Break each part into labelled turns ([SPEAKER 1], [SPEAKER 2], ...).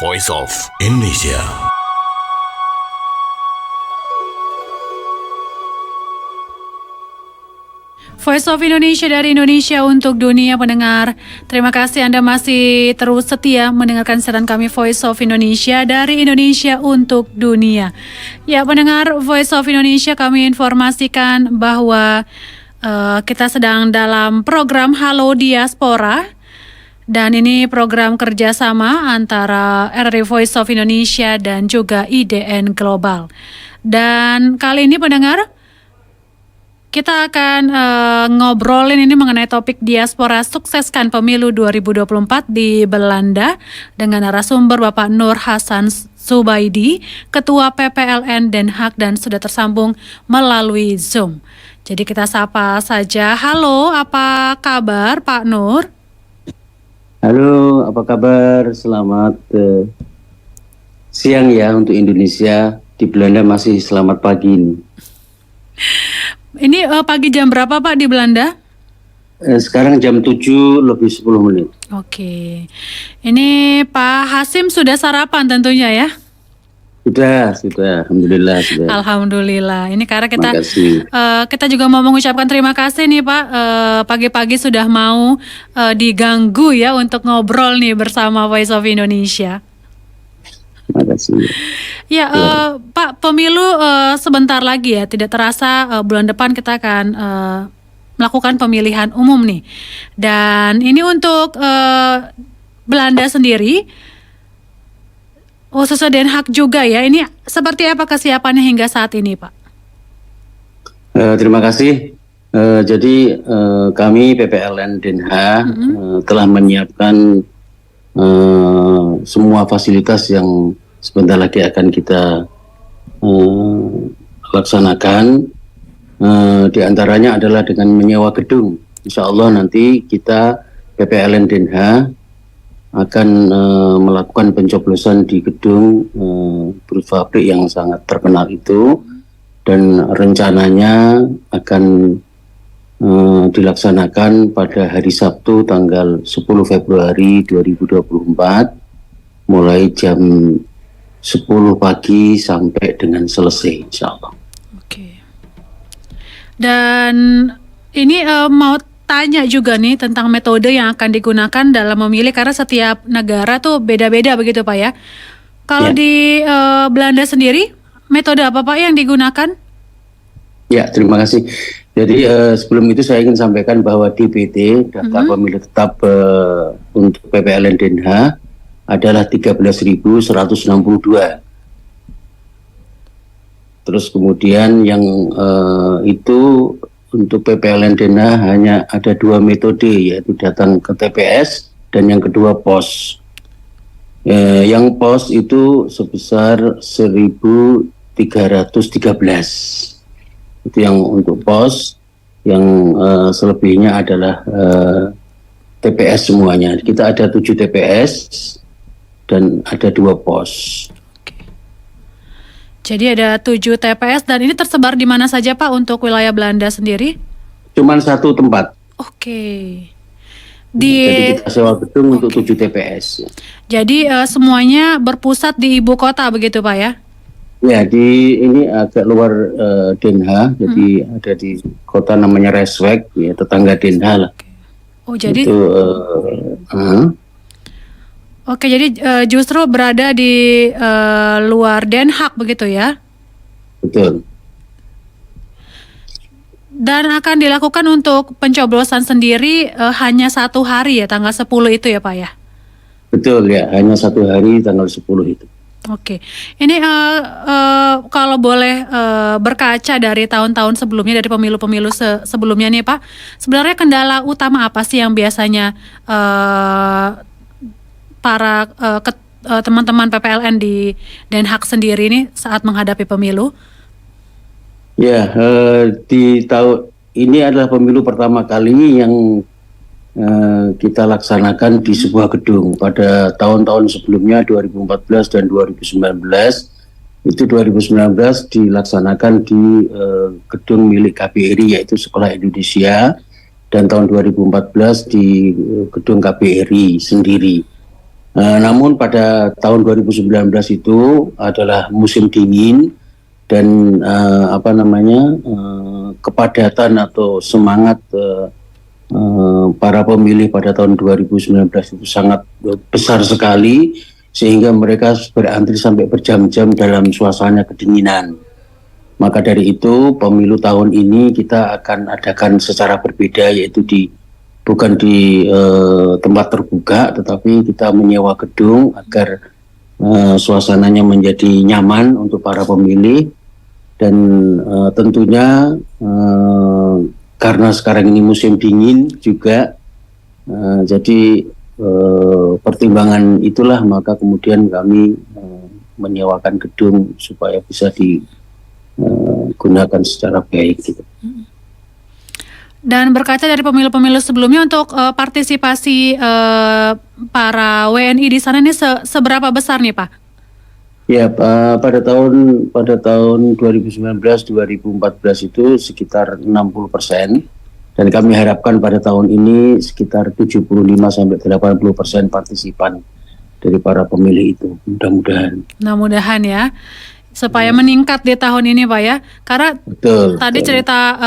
[SPEAKER 1] Voice of Indonesia.
[SPEAKER 2] Voice of Indonesia dari Indonesia untuk dunia pendengar. Terima kasih Anda masih terus setia mendengarkan siaran kami Voice of Indonesia dari Indonesia untuk dunia. Ya pendengar Voice of Indonesia, kami informasikan bahwa kita sedang dalam program Halo Diaspora. Dan ini program kerjasama antara RRI Voice of Indonesia dan juga IDN Global. Dan kali ini pendengar, kita akan ngobrolin ini mengenai topik diaspora sukseskan pemilu 2024 di Belanda dengan narasumber Bapak Nur Hasan Zubaidi, Ketua PPLN Den Haag, dan sudah tersambung melalui Zoom. Jadi kita sapa saja. Halo, apa kabar Pak Nur?
[SPEAKER 3] Halo, apa kabar? Selamat siang ya untuk Indonesia. Di Belanda masih selamat pagi ini.
[SPEAKER 2] Ini pagi jam berapa Pak di Belanda?
[SPEAKER 3] Sekarang jam 7 lebih 10 menit.
[SPEAKER 2] Oke. Ini Pak Hasim sudah sarapan tentunya ya?
[SPEAKER 3] Sudah. Alhamdulillah sudah.
[SPEAKER 2] Alhamdulillah. Ini karena kita juga mau mengucapkan terima kasih nih Pak. Pagi-pagi sudah mau diganggu ya untuk ngobrol nih bersama Voice of Indonesia.
[SPEAKER 3] Terima kasih.
[SPEAKER 2] Ya, Pak, pemilu sebentar lagi ya, tidak terasa bulan depan kita akan melakukan pemilihan umum nih. Dan ini untuk Belanda sendiri, khususnya Den Haag juga ya, ini seperti apa kesiapannya hingga saat ini Pak?
[SPEAKER 3] Terima kasih. Jadi kami PPLN Den Haag telah menyiapkan semua fasilitas yang sebentar lagi akan kita laksanakan. Di antaranya adalah dengan menyewa gedung. Insya Allah nanti kita PPLN Den Haag akan melakukan pencoblosan di gedung Brut Fabrik yang sangat terkenal itu, dan rencananya akan dilaksanakan pada hari Sabtu tanggal 10 Februari 2024 mulai jam 10 pagi sampai dengan selesai insya Allah.
[SPEAKER 2] Oke. Dan ini mau tanya juga nih tentang metode yang akan digunakan dalam memilih, karena setiap negara tuh beda-beda begitu Pak ya. Kalau di Belanda sendiri metode apa Pak yang digunakan? Ya,
[SPEAKER 3] terima kasih. Jadi sebelum itu saya ingin sampaikan bahwa DPT, daftar pemilih tetap untuk PPLN Den Haag adalah 13.162. Terus kemudian yang itu untuk PPLN Den Haag hanya ada 2 metode, yaitu datang ke TPS dan yang kedua pos. Yang pos itu sebesar 1.313. Itu yang untuk pos, yang selebihnya adalah TPS semuanya. Kita ada 7 TPS dan ada 2 pos.
[SPEAKER 2] Oke. Jadi ada 7 TPS dan ini tersebar di mana saja Pak untuk wilayah Belanda sendiri?
[SPEAKER 3] Cuman 1 tempat.
[SPEAKER 2] Oke.
[SPEAKER 3] Jadi kita sewa gedung untuk 7 TPS.
[SPEAKER 2] Jadi semuanya berpusat di ibu kota begitu Pak ya?
[SPEAKER 3] Ya, ini agak luar Den Haag, jadi ada di kota namanya Rijswijk, ya tetangga Den Haag lah.
[SPEAKER 2] Oh jadi?
[SPEAKER 3] Itu,
[SPEAKER 2] Oke, jadi justru berada di luar Den Haag begitu ya?
[SPEAKER 3] Betul.
[SPEAKER 2] Dan akan dilakukan untuk pencoblosan sendiri hanya 1 hari ya, tanggal 10 itu ya Pak ya?
[SPEAKER 3] Betul ya, hanya 1 hari tanggal 10 itu.
[SPEAKER 2] Oke, ini kalau boleh berkaca dari tahun-tahun sebelumnya, dari pemilu-pemilu sebelumnya nih Pak, sebenarnya kendala utama apa sih yang biasanya para teman-teman PPLN di Den Haag sendiri nih saat menghadapi pemilu?
[SPEAKER 3] Ya, di tahun ini adalah pemilu pertama kali yang kita laksanakan di sebuah gedung. Pada tahun-tahun sebelumnya 2014 dan 2019 itu 2019 dilaksanakan di gedung milik KBRI, yaitu Sekolah Indonesia, dan tahun 2014 di gedung KBRI sendiri. Namun pada tahun 2019 itu adalah musim dingin dan kepadatan atau semangat para pemilih pada tahun 2019 itu sangat besar sekali, sehingga mereka berantri sampai berjam-jam dalam suasana kedinginan. Maka dari itu pemilu tahun ini kita akan adakan secara berbeda, yaitu bukan di tempat terbuka, tetapi kita menyewa gedung agar suasananya menjadi nyaman untuk para pemilih. Dan tentunya karena sekarang ini musim dingin juga, jadi pertimbangan itulah maka kemudian kami menyewakan gedung supaya bisa digunakan secara baik gitu.
[SPEAKER 2] Dan berkaca dari pemilu-pemilu sebelumnya, untuk partisipasi para WNI di sana ini seberapa besar nih Pak?
[SPEAKER 3] Ya, pada tahun 2019-2014 itu sekitar 60%, dan kami harapkan pada tahun ini sekitar 75-80% partisipan dari para pemilih itu, mudah-mudahan.
[SPEAKER 2] Mudah-mudahan ya, supaya meningkat di tahun ini Pak ya, karena tadi cerita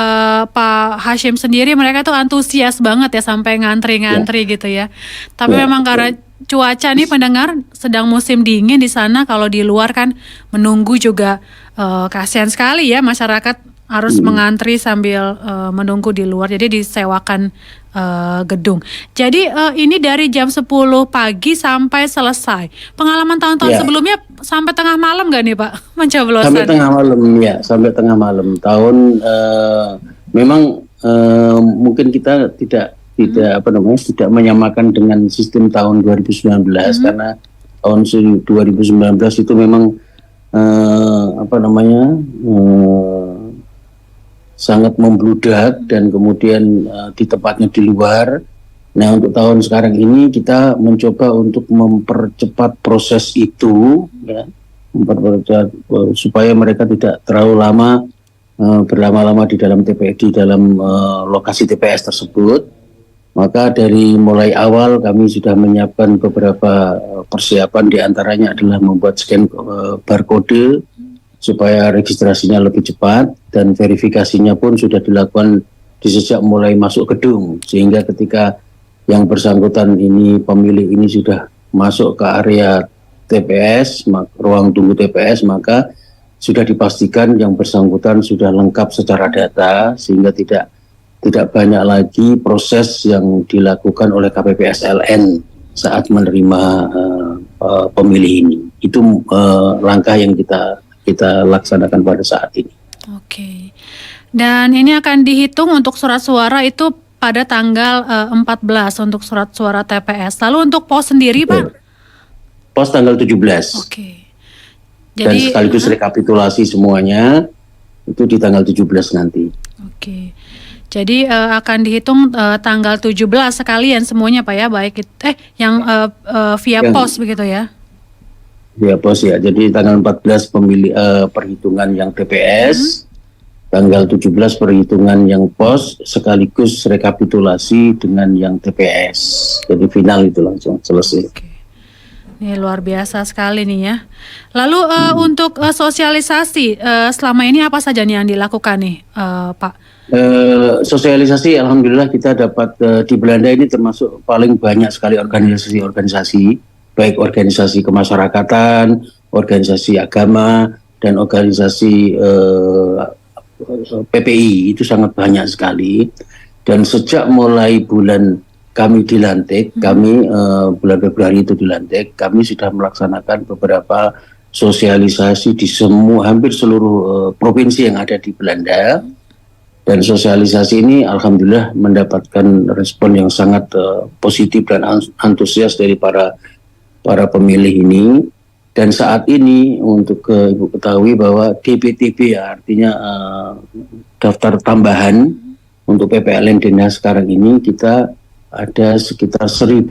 [SPEAKER 2] Pak Hashim sendiri, mereka tuh antusias banget ya sampai ngantri-ngantri gitu ya. Tapi memang karena cuaca nih pendengar sedang musim dingin di sana, kalau di luar kan menunggu juga kasihan sekali ya, masyarakat harus mengantri sambil menunggu di luar, jadi disewakan gedung. Jadi ini dari jam 10 pagi sampai selesai. Pengalaman tahun-tahun sebelumnya sampai tengah malam gak nih Pak mencoblosan?
[SPEAKER 3] Sampai tengah malam ya, sampai tengah malam. Memang mungkin kita tidak menyamakan dengan sistem tahun 2019, karena tahun 2019 itu memang sangat membludak dan kemudian di tempatnya di luar. Nah, untuk tahun sekarang ini kita mencoba untuk mempercepat proses itu ya, supaya mereka tidak terlalu lama berlama-lama di dalam lokasi TPS tersebut. Maka dari mulai awal kami sudah menyiapkan beberapa persiapan, diantaranya adalah membuat scan barcode supaya registrasinya lebih cepat, dan verifikasinya pun sudah dilakukan sejak mulai masuk gedung, sehingga ketika yang bersangkutan ini, pemilih ini sudah masuk ke area TPS, ruang tunggu TPS, maka sudah dipastikan yang bersangkutan sudah lengkap secara data, sehingga tidak banyak lagi proses yang dilakukan oleh KPPSLN saat menerima pemilih ini. Itu langkah yang kita laksanakan pada saat ini.
[SPEAKER 2] Oke. Dan ini akan dihitung untuk surat suara itu pada tanggal 14 untuk surat suara TPS. Lalu untuk pos sendiri Pak?
[SPEAKER 3] Pos tanggal 17.
[SPEAKER 2] Oke.
[SPEAKER 3] Dan sekaligus rekapitulasi semuanya itu di tanggal 17 nanti.
[SPEAKER 2] Oke. Jadi akan dihitung tanggal 17 sekalian semuanya Pak ya, baik yang via pos begitu ya?
[SPEAKER 3] Via pos ya, jadi tanggal 14 perhitungan yang TPS, tanggal 17 perhitungan yang pos, sekaligus rekapitulasi dengan yang TPS. Jadi final itu langsung selesai.
[SPEAKER 2] Oke. Ini luar biasa sekali nih ya. Lalu untuk sosialisasi selama ini apa saja nih yang dilakukan nih Pak?
[SPEAKER 3] Sosialisasi, alhamdulillah kita dapat di Belanda ini termasuk paling banyak sekali organisasi-organisasi, baik organisasi kemasyarakatan, organisasi agama, dan organisasi PPI, itu sangat banyak sekali. Dan sejak mulai bulan kami dilantik, bulan Februari itu dilantik, kami sudah melaksanakan beberapa sosialisasi di hampir seluruh provinsi yang ada di Belanda. Dan sosialisasi ini alhamdulillah mendapatkan respon yang sangat positif dan antusias dari para pemilih ini. Dan saat ini untuk Ibu ketahui bahwa DPTB ya, artinya daftar tambahan untuk PPLN Dena sekarang ini kita ada sekitar 1.350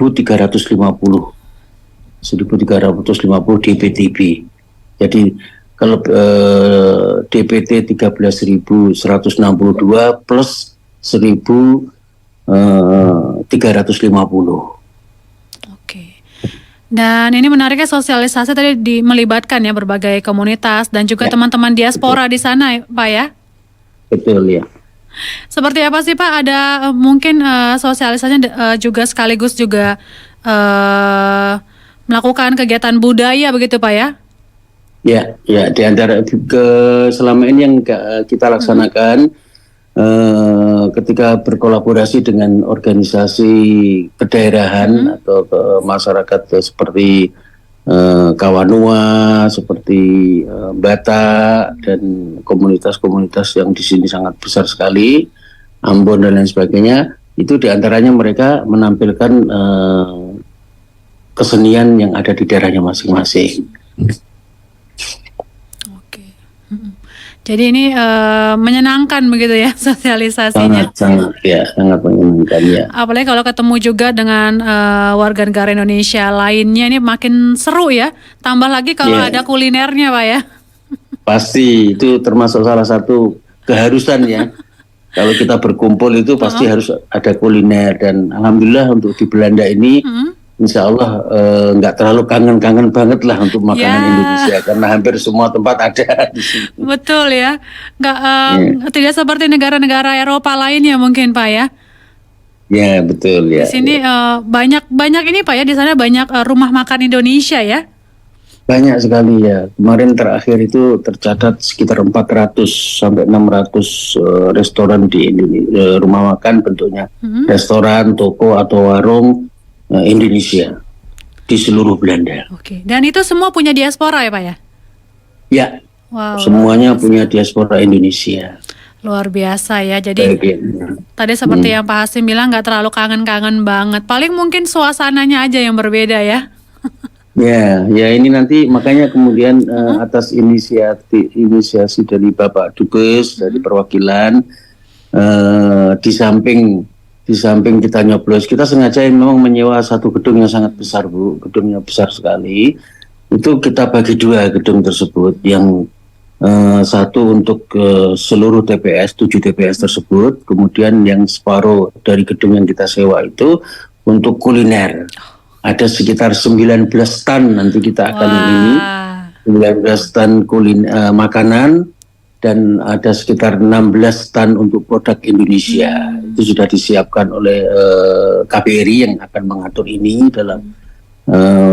[SPEAKER 3] DPTB. Jadi kalau DPT 13.162 plus 1.350.
[SPEAKER 2] Oke. Dan ini menariknya sosialisasi tadi melibatkan ya berbagai komunitas dan juga
[SPEAKER 3] Ya,
[SPEAKER 2] teman-teman diaspora di sana, Pak ya.
[SPEAKER 3] betul ya.
[SPEAKER 2] Seperti apa sih Pak? Ada mungkin sosialisasinya juga sekaligus juga melakukan kegiatan budaya begitu Pak ya?
[SPEAKER 3] Ya, ya, di antara selama ini yang kita laksanakan ketika berkolaborasi dengan organisasi kedaerahan atau ke masyarakat seperti Kawanua, seperti Batak dan komunitas-komunitas yang di sini sangat besar sekali, Ambon dan lain sebagainya, itu diantaranya mereka menampilkan kesenian yang ada di daerahnya masing-masing.
[SPEAKER 2] Oke. Jadi ini menyenangkan begitu ya sosialisasinya.
[SPEAKER 3] Sangat menyenangkan ya.
[SPEAKER 2] Apalagi kalau ketemu juga dengan warga negara Indonesia lainnya ini makin seru ya. Tambah lagi kalau ada kulinernya Pak ya.
[SPEAKER 3] Pasti itu termasuk salah satu keharusan ya. Kalau kita berkumpul itu pasti harus ada kuliner, dan alhamdulillah untuk di Belanda ini insya Allah nggak terlalu kangen-kangen banget lah untuk makanan Indonesia, karena hampir semua tempat ada di sini.
[SPEAKER 2] Betul ya, nggak tidak seperti negara-negara Eropa lainnya mungkin Pak ya.
[SPEAKER 3] Ya betul ya.
[SPEAKER 2] Di sini banyak ini Pak ya, di sana banyak rumah makan Indonesia ya.
[SPEAKER 3] Banyak sekali ya. Kemarin terakhir itu tercatat sekitar 400 sampai 600 restoran di Indonesia, rumah makan bentuknya restoran, toko atau warung Indonesia di seluruh Belanda.
[SPEAKER 2] Oke. Dan itu semua punya diaspora ya Pak ya?
[SPEAKER 3] Ya.
[SPEAKER 2] Wow.
[SPEAKER 3] Semuanya punya diaspora Indonesia.
[SPEAKER 2] Luar biasa ya. Jadi tadi seperti yang Pak Hasim bilang nggak terlalu kangen-kangen banget. Paling mungkin suasananya aja yang berbeda ya.
[SPEAKER 3] Ya ini nanti makanya kemudian atas inisiasi dari Bapak Dubes dari perwakilan, di samping kita nyoblos, kita sengaja memang menyewa satu gedung yang sangat besar Bu, gedungnya besar sekali. Itu kita bagi dua gedung tersebut, yang satu untuk seluruh TPS, 7 TPS tersebut, kemudian yang separuh dari gedung yang kita sewa itu untuk kuliner. Ada sekitar 19 tan nanti kita akan ini, 19 tan makanan, dan ada sekitar 16 tan untuk produk Indonesia. Itu sudah disiapkan oleh KBRI yang akan mengatur ini dalam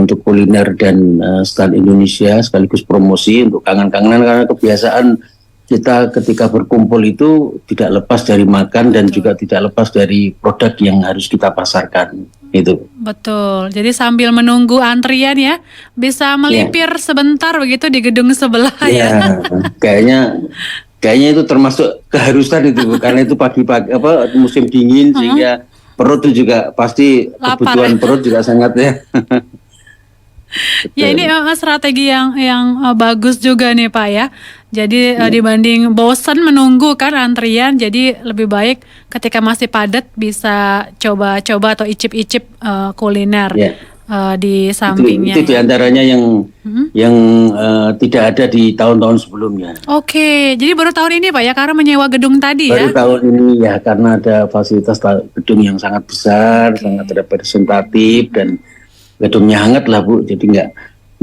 [SPEAKER 3] untuk kuliner dan stand Indonesia, sekaligus promosi untuk kangen-kangenan, karena kebiasaan kita ketika berkumpul itu tidak lepas dari makan dan juga tidak lepas dari produk yang harus kita pasarkan. Itu.
[SPEAKER 2] Betul. Jadi sambil menunggu antrian ya, bisa melipir sebentar begitu di gedung sebelah ya.
[SPEAKER 3] Kayaknya itu termasuk keharusan itu, karena itu pagi-pagi musim dingin sehingga perut itu juga pasti lapar, kebutuhan perut juga sangat ya.
[SPEAKER 2] Ya ini strategi yang bagus juga nih Pak ya. Jadi dibanding bosan menunggu kan antrian, jadi lebih baik ketika masih padat bisa coba-coba atau icip-icip kuliner di sampingnya.
[SPEAKER 3] Itu diantaranya yang tidak ada di tahun-tahun sebelumnya.
[SPEAKER 2] Oke, jadi baru tahun ini Pak ya, karena menyewa gedung tadi
[SPEAKER 3] baru tahun ini ya, karena ada fasilitas gedung yang sangat besar, sangat representatif, dan gedungnya hangat lah Bu, jadi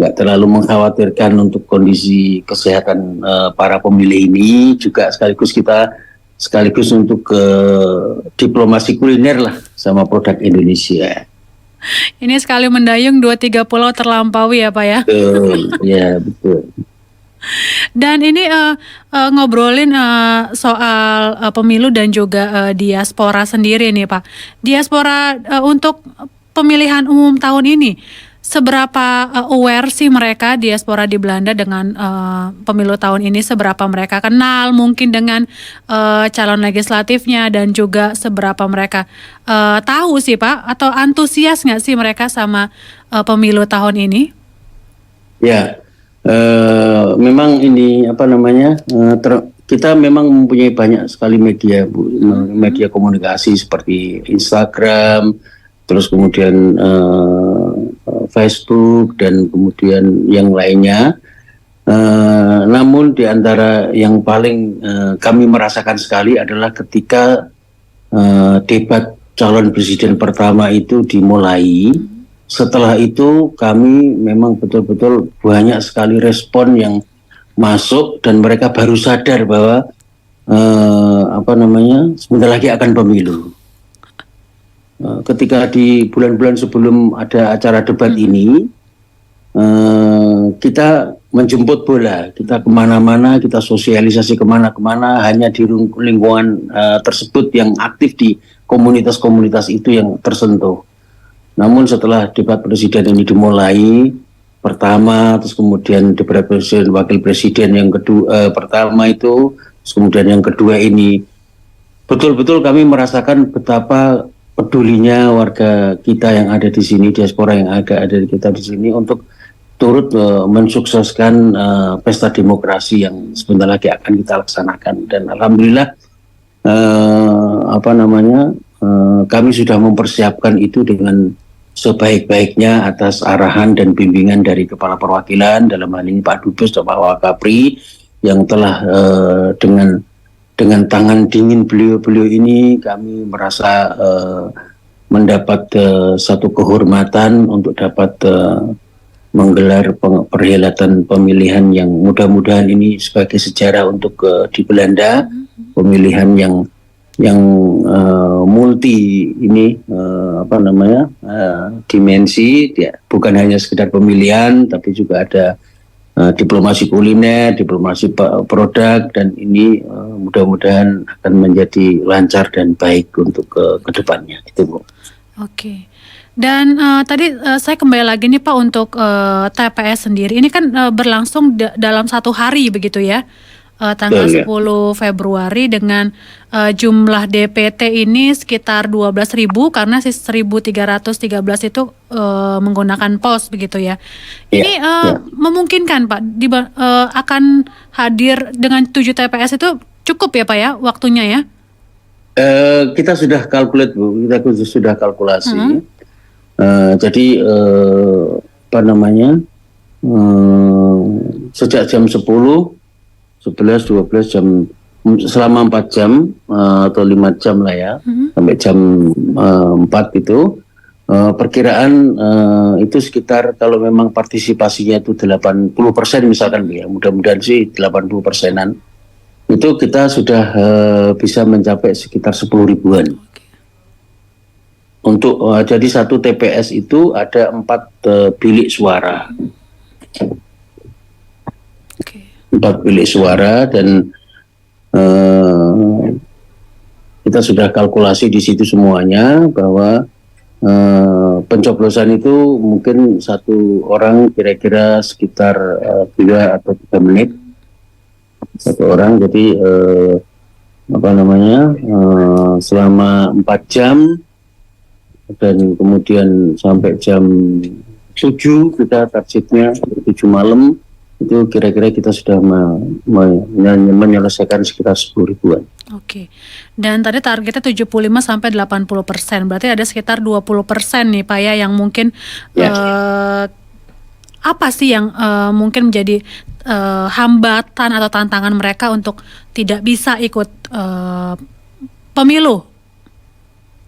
[SPEAKER 3] nggak terlalu mengkhawatirkan untuk kondisi kesehatan para pemilih ini, juga sekaligus untuk diplomasi kuliner lah sama produk Indonesia.
[SPEAKER 2] Ini sekali mendayung 2-3 pulau terlampaui ya Pak ya.
[SPEAKER 3] Betul, ya betul.
[SPEAKER 2] Dan ini ngobrolin soal pemilu dan juga diaspora sendiri nih Pak. Diaspora untuk pemilihan umum tahun ini, seberapa aware sih mereka diaspora di Belanda dengan pemilu tahun ini? Seberapa mereka kenal mungkin dengan calon legislatifnya, dan juga seberapa mereka tahu sih Pak, atau antusias nggak sih mereka sama pemilu tahun ini? Ya,
[SPEAKER 3] memang ini kita memang mempunyai banyak sekali media Bu, media komunikasi seperti Instagram, terus kemudian Facebook, dan kemudian yang lainnya. Namun di antara yang paling kami merasakan sekali adalah ketika debat calon presiden pertama itu dimulai, setelah itu kami memang betul-betul banyak sekali respon yang masuk dan mereka baru sadar bahwa sebentar lagi akan pemilu. Ketika di bulan-bulan sebelum ada acara debat ini, kita menjemput bola, kita kemana-mana, kita sosialisasi kemana-kemana, hanya di lingkungan tersebut yang aktif di komunitas-komunitas itu yang tersentuh. Namun setelah debat presiden ini dimulai, pertama, terus kemudian debat presiden, wakil presiden yang kedua, pertama itu, terus kemudian yang kedua ini, betul-betul kami merasakan betapa pedulinya warga kita yang ada di sini, diaspora yang ada di kita di sini untuk turut mensukseskan pesta demokrasi yang sebentar lagi akan kita laksanakan. Dan alhamdulillah kami sudah mempersiapkan itu dengan sebaik-baiknya atas arahan dan bimbingan dari Kepala Perwakilan, dalam hal ini Pak Dubes dan Pak Wakapri, yang telah dengan tangan dingin beliau ini kami merasa mendapat satu kehormatan untuk dapat menggelar perhelatan pemilihan yang mudah-mudahan ini sebagai sejarah untuk di Belanda, pemilihan yang multi ini dimensi, ya, bukan hanya sekedar pemilihan tapi juga ada diplomasi kuliner, diplomasi produk, dan ini mudah-mudahan akan menjadi lancar dan baik untuk ke depannya. Itu, Bu.
[SPEAKER 2] Oke. Dan tadi saya kembali lagi nih Pak untuk TPS sendiri. Ini kan berlangsung dalam satu hari begitu ya. Tanggal 10 Februari dengan jumlah DPT ini sekitar 12.000 karena 1.313 itu menggunakan pos begitu ya. Ini memungkinkan Pak akan hadir dengan 7 TPS itu cukup ya Pak ya waktunya ya?
[SPEAKER 3] Kita sudah kalkulasi Bu, kita sudah kalkulasi. Jadi sejak jam 10, 11, 12 jam, selama 4 jam atau 5 jam lah ya, sampai jam 4 itu, perkiraan itu sekitar, kalau memang partisipasinya itu 80% misalkan ya, mudah-mudahan sih 80%-an, itu kita sudah bisa mencapai sekitar 10.000-an. Untuk jadi satu TPS itu ada 4 bilik suara. 4 bilik suara, dan kita sudah kalkulasi di situ semuanya bahwa pencoblosan itu mungkin satu orang kira-kira sekitar 2 atau 3 menit satu orang. Jadi selama 4 jam, dan kemudian sampai jam 7 kita targetnya 7 malam. Itu kira-kira kita sudah menyelesaikan sekitar 10.000-an.
[SPEAKER 2] Oke. Dan tadi targetnya 75-80%. Berarti ada sekitar 20% nih Pak ya yang mungkin apa sih yang mungkin menjadi hambatan atau tantangan mereka untuk tidak bisa ikut pemilu?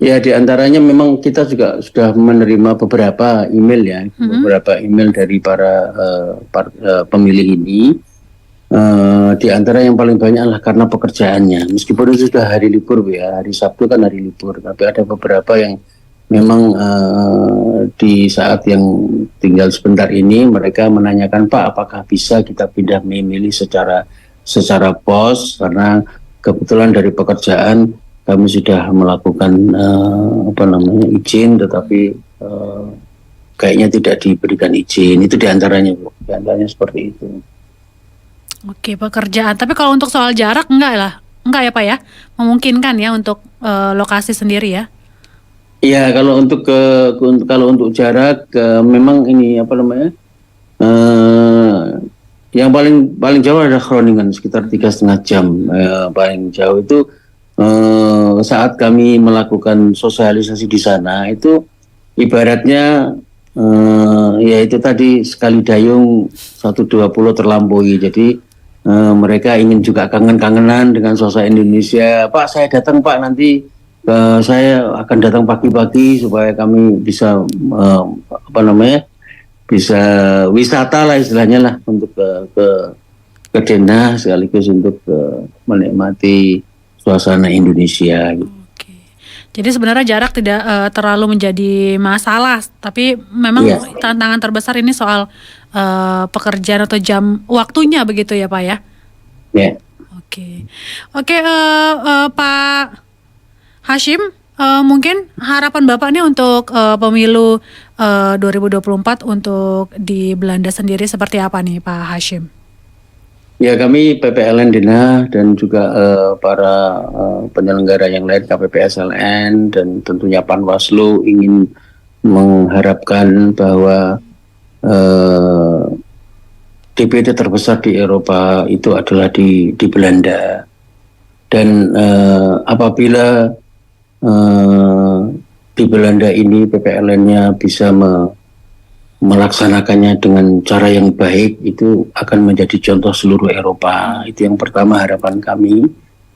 [SPEAKER 3] Ya, diantaranya memang kita juga sudah menerima beberapa email ya, beberapa email dari para pemilih ini. Di antara yang paling banyak adalah karena pekerjaannya. Meskipun itu sudah hari libur ya, hari Sabtu kan hari libur, tapi ada beberapa yang memang di saat yang tinggal sebentar ini mereka menanyakan, Pak, apakah bisa kita pindah memilih secara pos, karena kebetulan dari pekerjaan kami sudah melakukan izin, tetapi kayaknya tidak diberikan izin. Itu diantaranya, Bu. Diantaranya seperti itu.
[SPEAKER 2] Oke, pekerjaan. Tapi kalau untuk soal jarak enggak ya Pak ya? Memungkinkan ya untuk lokasi sendiri ya?
[SPEAKER 3] Iya, kalau untuk jarak memang ini yang paling jauh ada Groningen sekitar 3,5 jam. Paling jauh itu saat kami melakukan sosialisasi di sana itu ibaratnya ya itu tadi sekali dayung 120 terlampaui. Jadi mereka ingin juga kangen-kangenan dengan sosok Indonesia. Pak, saya datang Pak, nanti Saya akan datang pagi-pagi supaya kami bisa bisa wisata lah istilahnya lah untuk ke Denah sekaligus untuk menikmati suasana Indonesia.
[SPEAKER 2] Oke. Jadi sebenarnya jarak tidak terlalu menjadi masalah, tapi memang
[SPEAKER 3] Iya.
[SPEAKER 2] tantangan terbesar ini soal pekerjaan atau jam waktunya begitu ya Pak ya?
[SPEAKER 3] Ya.
[SPEAKER 2] Oke, oke Pak Hashim, mungkin harapan Bapak nih untuk pemilu 2024 untuk di Belanda sendiri seperti apa nih Pak Hashim?
[SPEAKER 3] Ya, kami PPLN Denah dan juga para penyelenggara yang lain KPPSLN dan tentunya Panwaslu ingin mengharapkan bahwa DPT terbesar di Eropa itu adalah di Belanda, dan apabila di Belanda ini PPLN-nya bisa melaksanakannya dengan cara yang baik, itu akan menjadi contoh seluruh Eropa. Itu yang pertama harapan kami.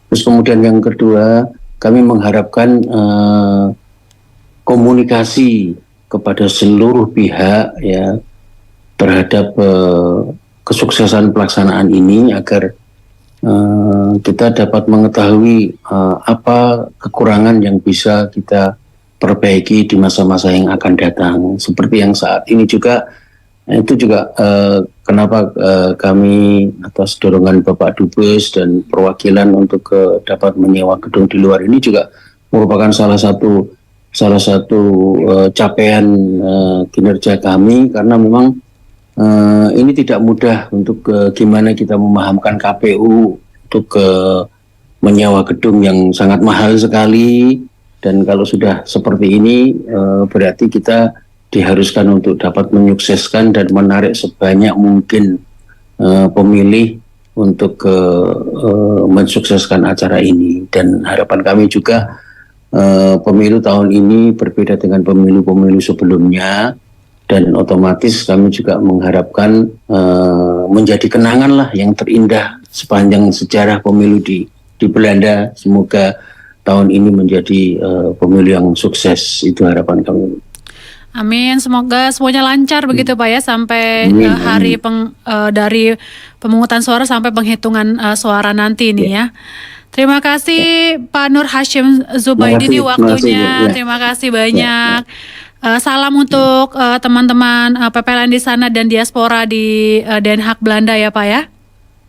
[SPEAKER 3] Terus kemudian yang kedua, kami mengharapkan komunikasi kepada seluruh pihak ya terhadap kesuksesan pelaksanaan ini, agar kita dapat mengetahui apa kekurangan yang bisa kita perbaiki di masa-masa yang akan datang. Seperti yang saat ini juga, itu juga kenapa kami atas dorongan Bapak Dubes dan perwakilan untuk dapat menyewa gedung di luar ini juga merupakan salah satu capaian kinerja kami, karena memang ini tidak mudah untuk gimana kita memahamkan KPU untuk menyewa gedung yang sangat mahal sekali. Dan kalau sudah seperti ini berarti kita diharuskan untuk dapat menyukseskan dan menarik sebanyak mungkin pemilih untuk mensukseskan acara ini. Dan harapan kami juga pemilu tahun ini berbeda dengan pemilu-pemilu sebelumnya, dan otomatis kami juga mengharapkan menjadi kenangan lah yang terindah sepanjang sejarah pemilu di Belanda. Semoga tahun ini menjadi pemilu yang sukses, itu harapan kami.
[SPEAKER 2] Amin, semoga semuanya lancar begitu Pak ya sampai hari dari pemungutan suara sampai penghitungan suara nanti nih ya. Terima kasih Pak Nur Hashim Zubaidi nih waktunya. Terima kasih banyak. Salam untuk teman-teman PPLN di sana dan diaspora di Den Haag Belanda ya Pak ya.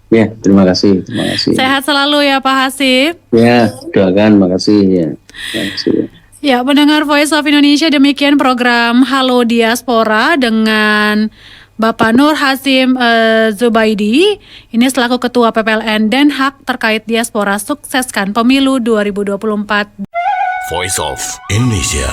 [SPEAKER 3] Ya, terima kasih.
[SPEAKER 2] Sehat selalu ya Pak Hasib.
[SPEAKER 3] Ya, doakan, makasih ya. Terima kasih.
[SPEAKER 2] Ya, pendengar Voice of Indonesia, demikian program Halo Diaspora dengan Bapak Nur Hashim Zubaidi. Ini selaku Ketua PPLN Den Haag terkait diaspora sukseskan pemilu 2024.
[SPEAKER 1] Voice of Indonesia.